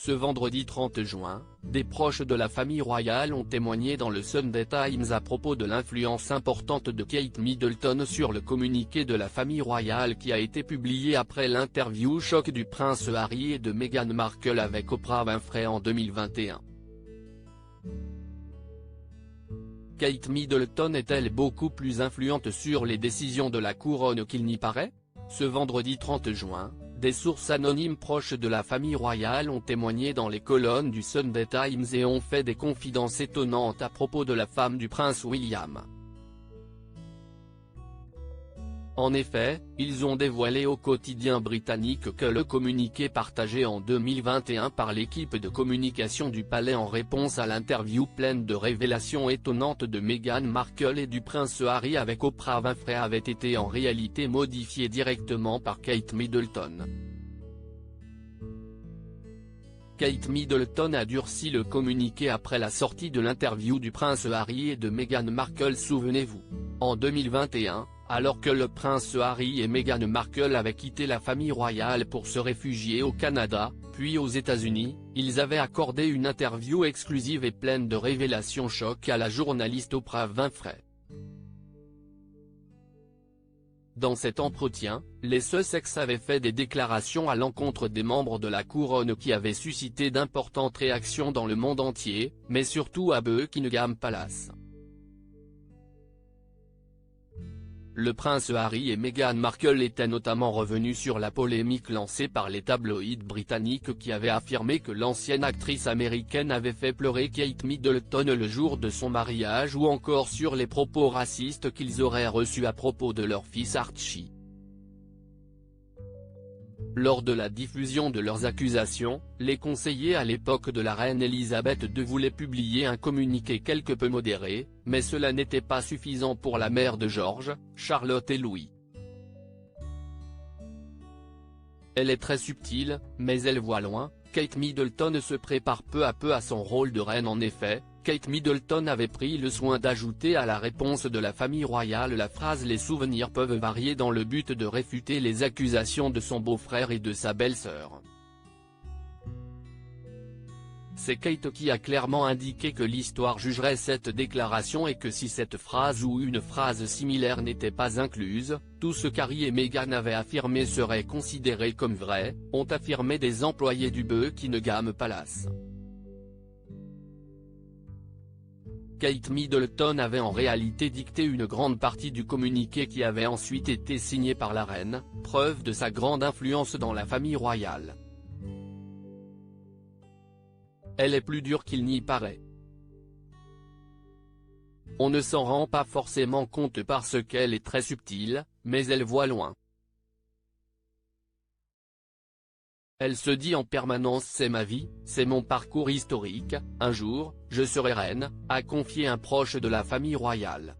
Ce vendredi 30 juin, des proches de la famille royale ont témoigné dans le Sunday Times à propos de l'influence importante de Kate Middleton sur le communiqué de la famille royale qui a été publié après l'interview choc du prince Harry et de Meghan Markle avec Oprah Winfrey en 2021. Kate Middleton est-elle beaucoup plus influente sur les décisions de la couronne qu'il n'y paraît? Ce vendredi 30 juin, des sources anonymes proches de la famille royale ont témoigné dans les colonnes du Sunday Times et ont fait des confidences étonnantes à propos de la femme du prince William. En effet, ils ont dévoilé au quotidien britannique que le communiqué partagé en 2021 par l'équipe de communication du palais en réponse à l'interview pleine de révélations étonnantes de Meghan Markle et du prince Harry avec Oprah Winfrey avait été en réalité modifié directement par Kate Middleton. Kate Middleton a durci le communiqué après la sortie de l'interview du prince Harry et de Meghan Markle. Souvenez-vous, en 2021, alors que le prince Harry et Meghan Markle avaient quitté la famille royale pour se réfugier au Canada, puis aux États-Unis, ils avaient accordé une interview exclusive et pleine de révélations choc à la journaliste Oprah Winfrey. Dans cet entretien, les Sussex avaient fait des déclarations à l'encontre des membres de la couronne qui avaient suscité d'importantes réactions dans le monde entier, mais surtout à Buckingham Palace. Le prince Harry et Meghan Markle étaient notamment revenus sur la polémique lancée par les tabloïds britanniques qui avaient affirmé que l'ancienne actrice américaine avait fait pleurer Kate Middleton le jour de son mariage ou encore sur les propos racistes qu'ils auraient reçus à propos de leur fils Archie. Lors de la diffusion de leurs accusations, les conseillers à l'époque de la reine Elisabeth II voulaient publier un communiqué quelque peu modéré, mais cela n'était pas suffisant pour la mère de George, Charlotte et Louis. Elle est très subtile, mais elle voit loin. Kate Middleton se prépare peu à peu à son rôle de reine. En effet, Kate Middleton avait pris le soin d'ajouter à la réponse de la famille royale la phrase « Les souvenirs peuvent varier » dans le but de réfuter les accusations de son beau-frère et de sa belle-sœur. C'est Kate qui a clairement indiqué que l'histoire jugerait cette déclaration et que si cette phrase ou une phrase similaire n'était pas incluse, tout ce qu'Harry et Meghan avaient affirmé serait considéré comme vrai, ont affirmé des employés du Buckingham Palace. Kate Middleton avait en réalité dicté une grande partie du communiqué qui avait ensuite été signé par la reine, preuve de sa grande influence dans la famille royale. Elle est plus dure qu'il n'y paraît. On ne s'en rend pas forcément compte parce qu'elle est très subtile, mais elle voit loin. Elle se dit en permanence « c'est ma vie, c'est mon parcours historique, un jour, je serai reine », a confié un proche de la famille royale.